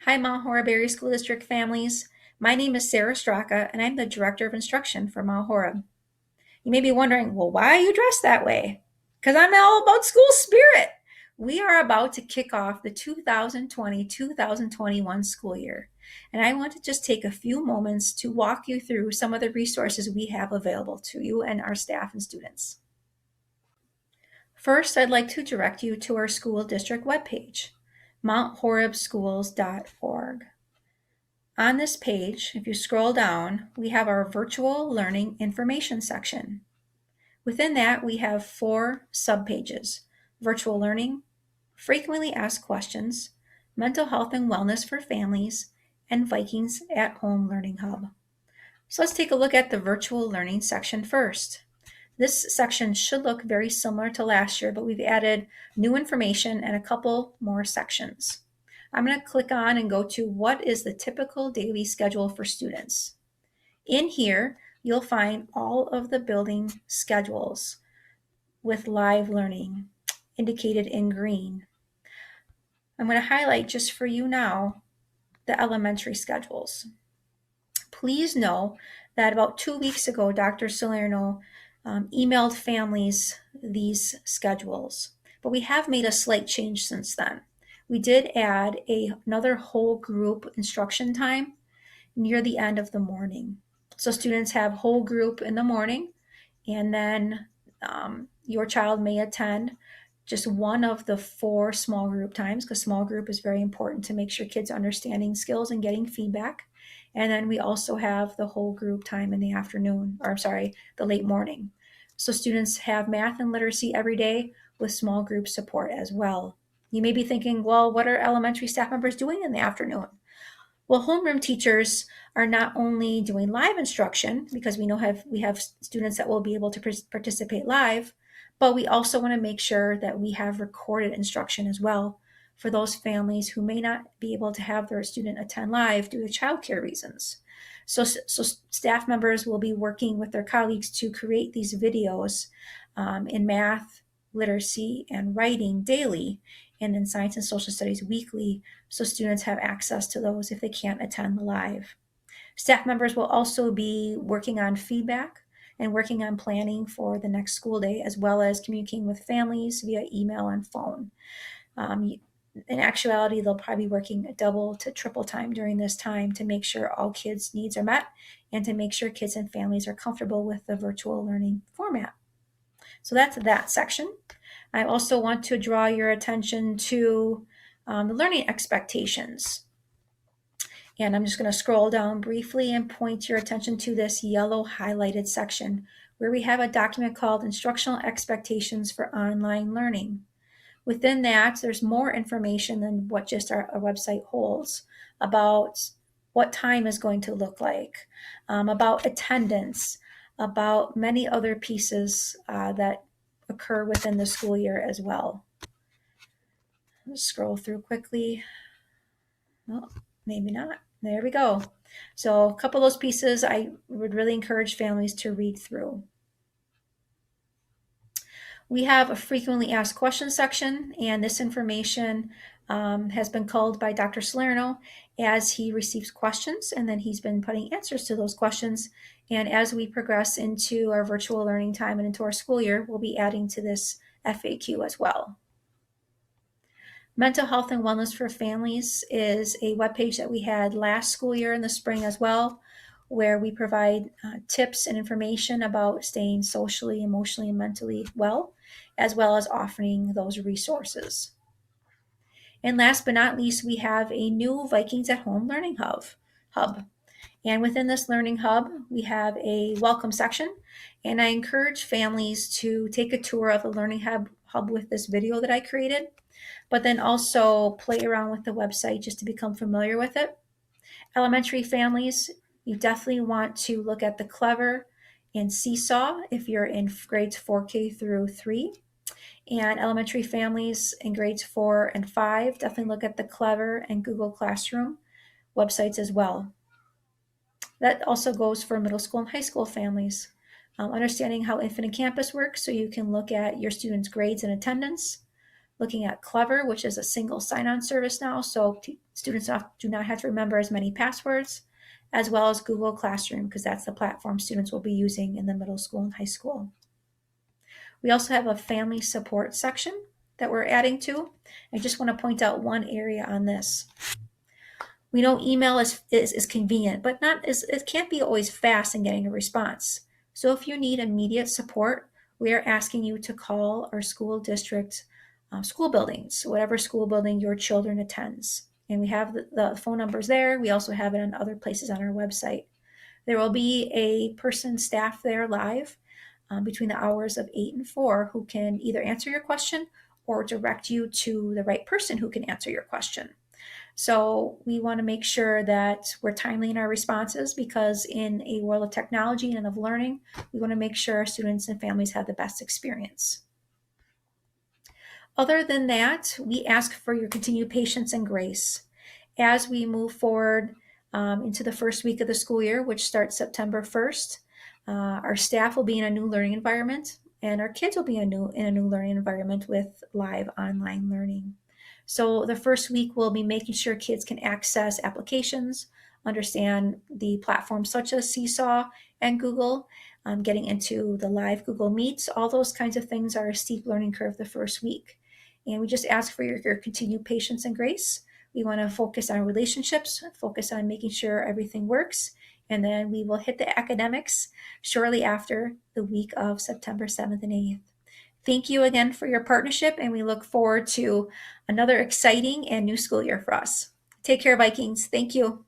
Hi, Mount Horeb Area School District families. My name is Sarah Straka, and I'm the Director of Instruction for Mount Horeb. You may be wondering, well, why are you dressed that way? Because I'm all about school spirit. We are about to kick off the 2020-2021 school year, and I want to just take a few moments to walk you through some of the resources we have available to you and our staff and students. First, I'd like to direct you to our school district webpage, mounthorebschools.org. On this page, if you scroll down, we have our virtual learning information section. Within that, we have 4 subpages: virtual learning, frequently asked questions, mental health and wellness for families, and Vikings at Home Learning Hub. So let's take a look at the virtual learning section first. This section should look very similar to last year, but we've added new information and a couple more sections. I'm going to click on and go to what is the typical daily schedule for students. In here, you'll find all of the building schedules with live learning indicated in green. I'm going to highlight just for you now the elementary schedules. Please know that about 2 weeks ago, Dr. Salerno emailed families these schedules, but we have made a slight change since then. We did add another whole group instruction time near the end of the morning. So students have whole group in the morning, and then your child may attend just one of the 4 small group times, because small group is very important to make sure kids are understanding skills and getting feedback. And then we also have the whole group time in the afternoon, or I'm sorry, the late morning. So students have math and literacy every day with small group support as well. You may be thinking, well, what are elementary staff members doing in the afternoon? Well, homeroom teachers are not only doing live instruction, because we have students that will be able to participate live, but we also want to make sure that we have recorded instruction as well for those families who may not be able to have their student attend live due to childcare reasons. So staff members will be working with their colleagues to create these videos in math, literacy, and writing daily, and in science and social studies weekly, so students have access to those if they can't attend live. Staff members will also be working on feedback and working on planning for the next school day, as well as communicating with families via email and phone. In actuality, they'll probably be working double to triple time during this time to make sure all kids' needs are met and to make sure kids and families are comfortable with the virtual learning format. So that's that section. I also want to draw your attention to the learning expectations. And I'm just going to scroll down briefly and point your attention to this yellow highlighted section where we have a document called Instructional Expectations for Online Learning. Within that, there's more information than what just our website holds about what time is going to look like, about attendance, about many other pieces that occur within the school year as well. Let's scroll through quickly. Well, maybe not. There we go. So a couple of those pieces I would really encourage families to read through. We have a frequently asked questions section, and this information has been culled by Dr. Salerno as he receives questions, and then he's been putting answers to those questions. And as we progress into our virtual learning time and into our school year, we'll be adding to this FAQ as well. Mental health and wellness for families is a webpage that we had last school year in the spring as well, where we provide tips and information about staying socially, emotionally, and mentally well as offering those resources. And last but not least, we have a new Vikings at Home Learning Hub. And within this learning hub, we have a welcome section. And I encourage families to take a tour of the learning hub with this video that I created, but then also play around with the website just to become familiar with it. Elementary families, you definitely want to look at the Clever and Seesaw if you're in grades 4K through 3. And elementary families in grades 4 and 5, definitely look at the Clever and Google Classroom websites as well. That also goes for middle school and high school families. Understanding how Infinite Campus works so you can look at your students' grades and attendance. looking at Clever, which is a single sign-on service now, so students do not have to remember as many passwords, as well as Google Classroom, because that's the platform students will be using in the middle school and high school. We also have a family support section that we're adding to. I just want to point out one area on this. We know email is convenient, but it can't be always fast in getting a response. So if you need immediate support, we are asking you to call our school district school buildings, whatever school building your children attends. And we have the phone numbers there. We also have it on other places on our website. There will be a person staff there live between the hours of 8 and 4 who can either answer your question or direct you to the right person who can answer your question. So we want to make sure that we're timely in our responses, because in a world of technology and of learning, we want to make sure our students and families have the best experience. Other than that, we ask for your continued patience and grace as we move forward into the first week of the school year, which starts September 1st. Our staff will be in a new learning environment, and our kids will be in a new learning environment with live online learning. So the first week we'll be making sure kids can access applications, understand the platforms such as Seesaw and Google, getting into the live Google Meets. All those kinds of things are a steep learning curve the first week. And we just ask for your continued patience and grace. We want to focus on relationships, focus on making sure everything works, and then we will hit the academics shortly after the week of September 7th and 8th. Thank you again for your partnership, and we look forward to another exciting and new school year for us. Take care, Vikings. Thank you.